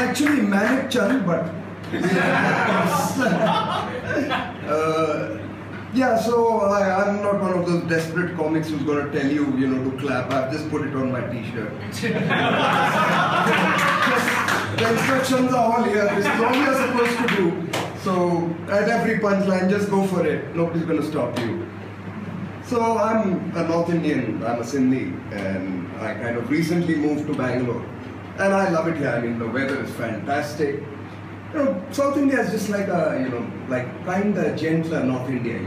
actually ManicChand, but yeah, so I'm not one of those desperate comics who's going to tell you, to clap. I've just put it on my t-shirt. The instructions are all here. This is all you're supposed to do. So at every punchline, just go for it. Nobody's going to stop you. So I'm a North Indian, I'm a Sindhi, and I kind of recently moved to Bangalore. And I love it here. I mean, the weather is fantastic. South India is just like a, like kind of gentler North India,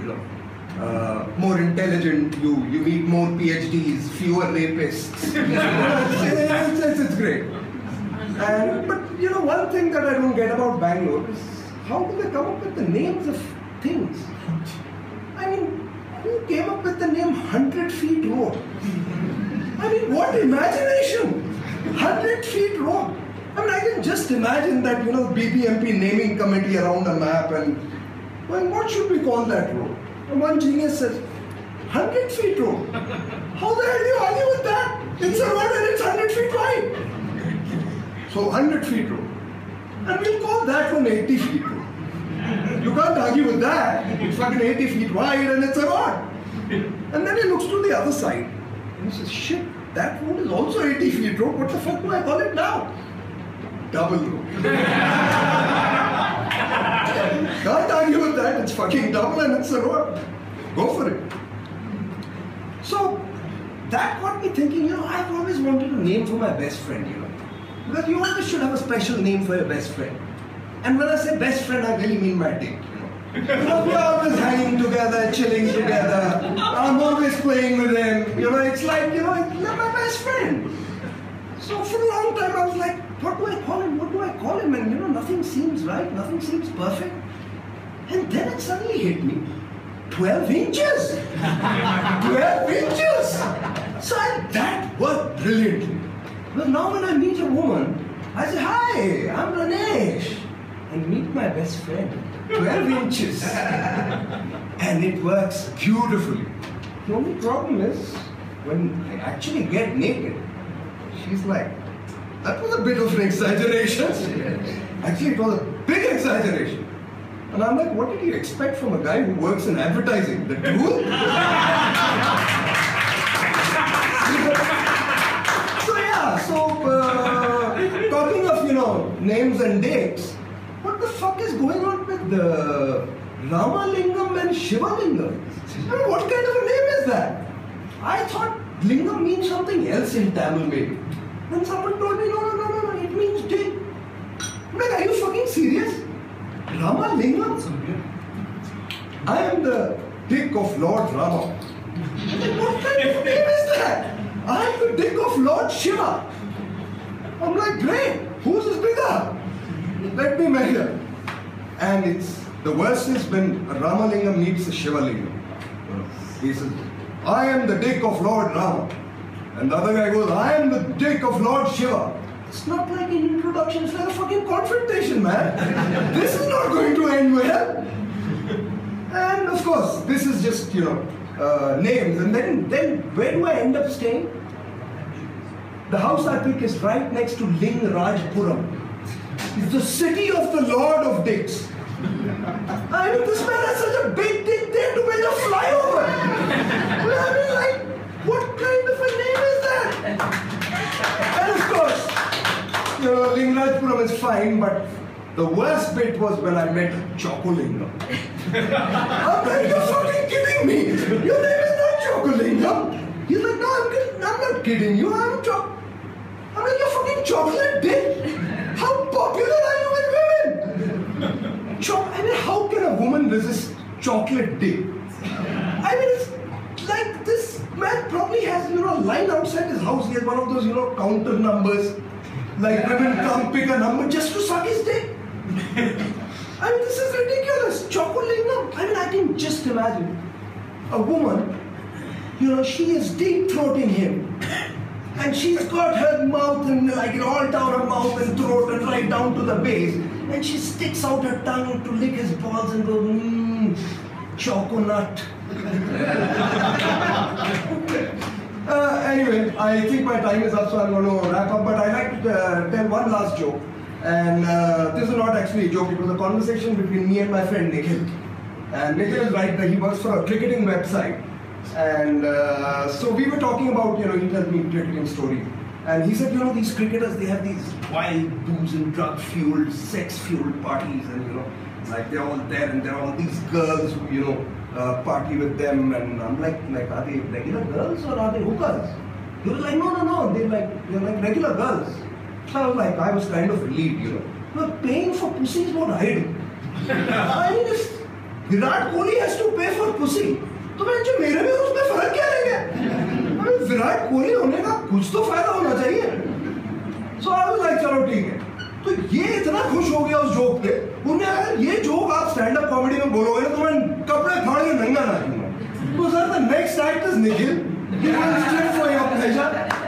more intelligent, you meet more PhDs, fewer rapists. It's great. But one thing that I don't get about Bangalore is how do they come up with the names of things? I mean, who came up with the name 100 Feet Road? I mean, what imagination! 100 Feet Road. I mean, I can just imagine that, BBMP naming committee around a map and, well, what should we call that road? And one genius says, 100 Feet Road. How the hell do you argue with that? It's a road and it's 100 feet wide. So 100 Feet Road. And we'll call that one 80 Feet Road. You can't argue with that. It's fucking 80 feet wide and it's a road. And then he looks to the other side and he says, shit, that road is also 80 feet road. What the fuck do I call it now? Double road. Can't argue with that. It's fucking double and it's a road. Go for it. So that got me thinking, I've always wanted a name for my best friend, Because you always should have a special name for your best friend. And when I say best friend, I really mean my dick, we're always hanging together, chilling together. I'm always playing with him. It's like, it's my best friend. So for a long time, I was like, what do I call him? What do I call him? And nothing seems right. Nothing seems perfect. And then it suddenly hit me. 12 inches. 12 inches. So that worked brilliantly. Well, now when I meet a woman, I say, hi, I'm Ranesh. And meet my best friend. 12 inches. And it works beautifully. The only problem is, when I actually get naked, she's like, that was a bit of an exaggeration. Actually, it was a big exaggeration. And I'm like, what did you expect from a guy who works in advertising? The tool? Talking of, names and dates, what the fuck is going on with the Ramalingam and Shivalingam? I mean, what kind of a name is that? I thought Lingam means something else in Tamil maybe. Then someone told me, no, it means dick. I'm like, are you fucking serious? Ramalingam? I am the dick of Lord Rama. I'm like, what kind of name is that? I am the dick of Lord Shiva. I'm like, great, whose is bigger? Let me measure. And the worst is when a Ramalingam meets a Shivalingam. He says, I am the dick of Lord Rama. And the other guy goes, I am the dick of Lord Shiva. It's not like an introduction, it's like a fucking confrontation, man. This is not going to end well. And of course, this is just, names. And then where do I end up staying? The house I pick is right next to Lingarajpuram. It's the city of the Lord of Dicks. I mean, this man has such a big dick there to build a flyover. I mean, like, what kind of a name is that? And of course, Lingarajpuram is fine, but the worst bit was when I met Chocolingam. I'm like, you're fucking kidding me. Your name is not Chocolingam. He's like, no, I'm not kidding you. I'm like, you're fucking chocolate dick. How popular are you with women? I mean, how can a woman resist chocolate dick? I mean, it's like this man probably has, a line outside his house. He has one of those, counter numbers. Like women come pick a number just to suck his dick. I mean, this is ridiculous. Chocolingam. I mean, I can just imagine a woman, she is deep throating him. And she's got her mouth and all down her mouth and throat and right down to the base. And she sticks out her tongue to lick his balls and go, choconut. Anyway, I think my time is up, so I'm going to wrap up. But I'd like to tell one last joke. And this is not actually a joke, it was a conversation between me and my friend Nikhil. And Nikhil is right there, he works for a cricketing website. And so we were talking about, he told me cricketing story. And he said, these cricketers, they have these wild booze and drug-fueled, sex-fueled parties. And, like they're all there and there are all these girls who, party with them. And I'm like, are they regular girls or are they hookers? He was like, no, they're like regular girls. So I was kind of relieved, Paying for pussy is what I do. I mean, if Virat Kohli has to pay for pussy, तो मैं मेरे में उसमें फर्क क्या रहेगा? अरे विराट कोहली होने का कुछ तो फायदा होना चाहिए। So I was like, चलो ठीक है। तो ये इतना खुश हो गया उस जोक पे, उन्हें अगर ये जोक आप स्टैंड अप कॉमेडी में बोलोगे ना तो मैं कपड़े फाड़ के नंगा नाचूंगा। तो sir the next act is Nikhil. He will strip for your pleasure.